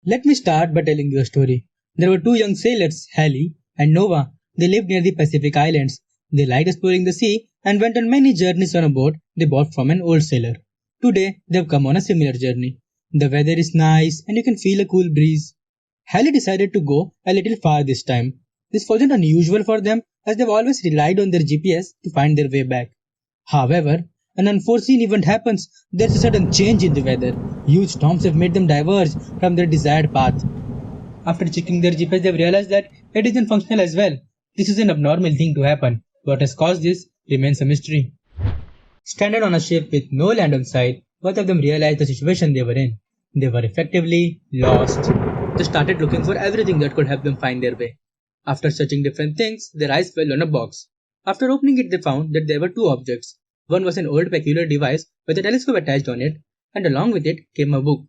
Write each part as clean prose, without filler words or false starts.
Let me start by telling you a story. There were two young sailors, Halley and Nova. They lived near the Pacific Islands. They liked exploring the sea and went on many journeys on a boat they bought from an old sailor. Today, they've come on a similar journey. The weather is nice and you can feel a cool breeze. Halley decided to go a little far this time. This wasn't unusual for them as they've always relied on their GPS to find their way back. However, an unforeseen event happens. There's a sudden change in the weather. Huge storms have made them diverge from their desired path. After checking their GPS, they've realized that it isn't functional as well. This is an abnormal thing to happen. What has caused this remains a mystery. Stranded on a ship with no land on sight, both of them realized the situation they were in. They were effectively lost. They started looking for everything that could help them find their way. After searching different things, their eyes fell on a box. After opening it, they found that there were two objects. One was an old peculiar device with a telescope attached on it, and along with it came a book.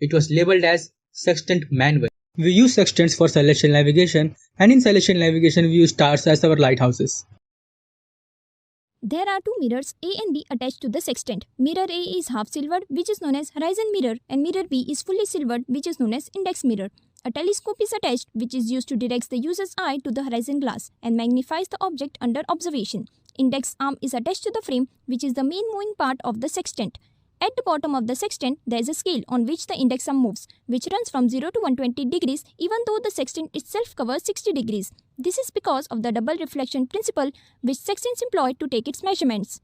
It was labeled as Sextant Manual. We use sextants for celestial navigation, and in celestial navigation we use stars as our lighthouses. There are two mirrors A and B attached to the sextant. Mirror A is half silvered, which is known as horizon mirror, and mirror B is fully silvered, which is known as index mirror. A telescope is attached, which is used to direct the user's eye to the horizon glass and magnifies the object under observation. Index arm is attached to the frame, which is the main moving part of the sextant. At the bottom of the sextant, there is a scale on which the index arm moves, which runs from 0 to 120 degrees even though the sextant itself covers 60 degrees. This is because of the double reflection principle which sextants employ to take its measurements.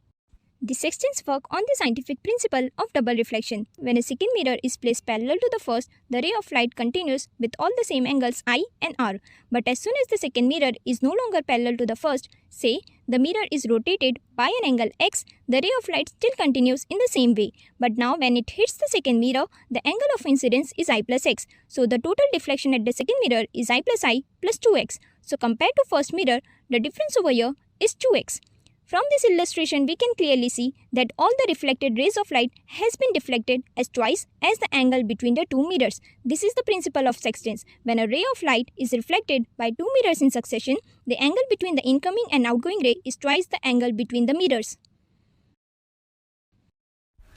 The sextants work on the scientific principle of double reflection. When a second mirror is placed parallel to the first, the ray of light continues with all the same angles I and R. But as soon as the second mirror is no longer parallel to the first, say the mirror is rotated by an angle x, the ray of light still continues in the same way. But now when it hits the second mirror, the angle of incidence is I plus x. So the total deflection at the second mirror is I plus I plus 2x. So compared to first mirror, the difference over here is 2x. From this illustration, we can clearly see that all the reflected rays of light has been deflected as twice as the angle between the two mirrors. This is the principle of sextants. When a ray of light is reflected by two mirrors in succession, the angle between the incoming and outgoing ray is twice the angle between the mirrors.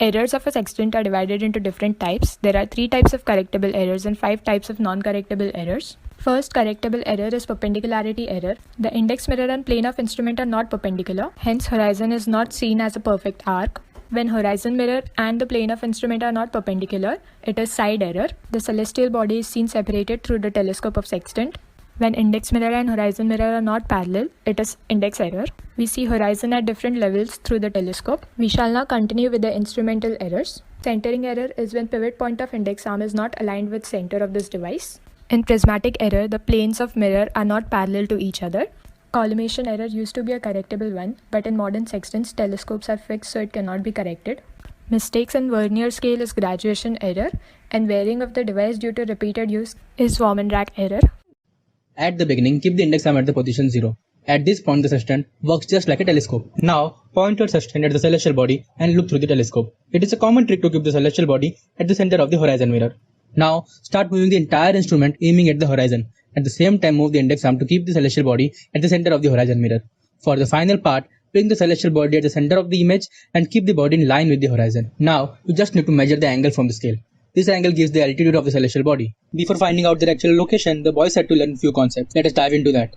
Errors of a sextant are divided into different types. There are 3 types of correctable errors and 5 types of non-correctable errors. First correctable error is perpendicularity error. The index mirror and plane of instrument are not perpendicular, hence horizon is not seen as a perfect arc. When horizon mirror and the plane of instrument are not perpendicular, it is side error. The celestial body is seen separated through the telescope of sextant. When index mirror and horizon mirror are not parallel, it is index error. We see horizon at different levels through the telescope. We shall now continue with the instrumental errors. Centering error is when pivot point of index arm is not aligned with center of this device. In prismatic error, the planes of mirror are not parallel to each other. Collimation error used to be a correctable one, but in modern sextants, telescopes are fixed so it cannot be corrected. Mistakes in vernier scale is graduation error, and wearing of the device due to repeated use is Warmandrake error. At the beginning, keep the index arm at the position 0. At this point, the sextant works just like a telescope. Now, point your sextant at the celestial body and look through the telescope. It is a common trick to keep the celestial body at the center of the horizon mirror. Now, start moving the entire instrument aiming at the horizon. At the same time, move the index arm to keep the celestial body at the center of the horizon mirror. For the final part, bring the celestial body at the center of the image and keep the body in line with the horizon. Now, you just need to measure the angle from the scale. This angle gives the altitude of the celestial body. Before finding out their actual location, the boys had to learn a few concepts. Let us dive into that.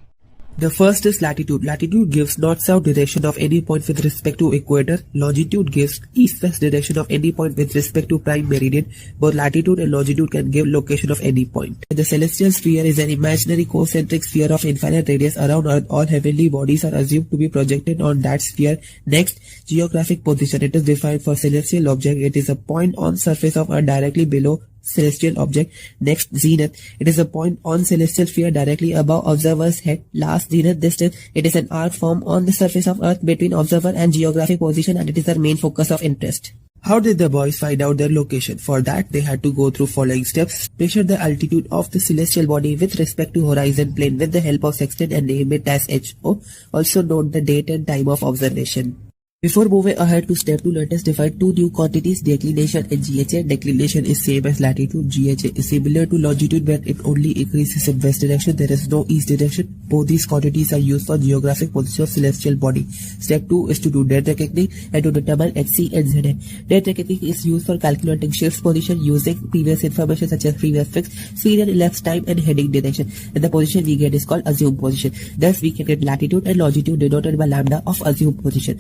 The first is latitude. Latitude gives north-south direction of any point with respect to equator. Longitude gives east-west direction of any point with respect to prime meridian. Both latitude and longitude can give location of any point. The celestial sphere is an imaginary concentric sphere of infinite radius around Earth. All heavenly bodies are assumed to be projected on that sphere. Next, geographic position. It is defined for celestial object. It is a point on surface of Earth directly below celestial object. Next, zenith. It is a point on celestial sphere directly above observer's head. Last, zenith distance. It is an arc formed on the surface of Earth between observer and geographic position, and it is their main focus of interest. How did the boys find out their location? For that, they had to go through following steps. Measure the altitude of the celestial body with respect to horizon plane with the help of sextant and name it as HO. Also note the date and time of observation. Before moving ahead to step 2, let us define two new quantities, declination and GHA. Declination is same as latitude. GHA is similar to longitude, but it only increases in west direction. There is no east direction. Both these quantities are used for geographic position of celestial body. Step 2 is to do net reckoning and to determine HC and ZN. Net reckoning is used for calculating ship's position using previous information such as previous fix, speed and elapsed time and heading direction. And the position we get is called assumed position. Thus we can get latitude and longitude denoted by lambda of assumed position.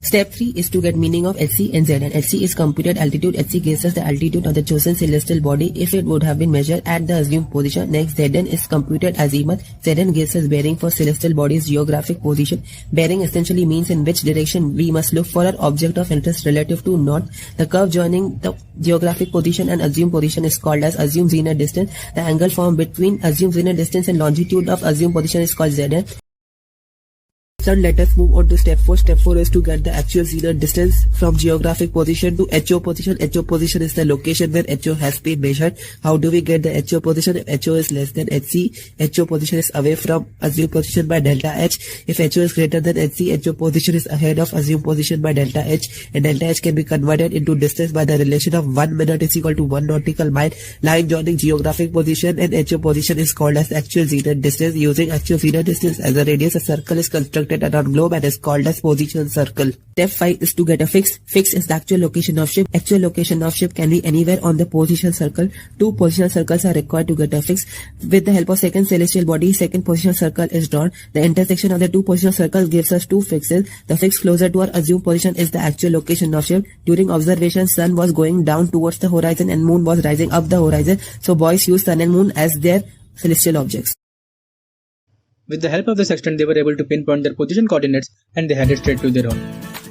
Step 3 is to get meaning of HC and ZN. HC is computed altitude. HC gives us the altitude of the chosen celestial body if it would have been measured at the assumed position. Next, ZN is computed azimuth. ZN gives us bearing for celestial body's geographic position. Bearing essentially means in which direction we must look for our object of interest relative to north. The curve joining the geographic position and assumed position is called as assumed zenith distance. The angle formed between assumed zenith distance and longitude of assumed position is called ZN. Let us move on to step 4. Step 4 is to get the actual zenith distance from geographic position to HO position. HO position is the location where HO has been measured. How do we get the HO position? If HO is less than HC, HO position is away from assumed position by delta H. If HO is greater than HC, HO position is ahead of assumed position by delta H. And delta H can be converted into distance by the relation of 1 minute is equal to 1 nautical mile. Line joining geographic position and HO position is called as actual zenith distance. Using actual zenith distance as a radius, a circle is constructed around globe and is called as position circle. Step 5 is to get a fix. Fix is the actual location of ship. Actual location of ship can be anywhere on the position circle. Two positional circles are required to get a fix. With the help of second celestial body, second positional circle is drawn. The intersection of the two positional circles gives us two fixes. The fix closer to our assumed position is the actual location of ship. During observation, sun was going down towards the horizon and moon was rising up the horizon. So boys use sun and moon as their celestial objects. With the help of the sextant, they were able to pinpoint their position coordinates and they headed straight to their home.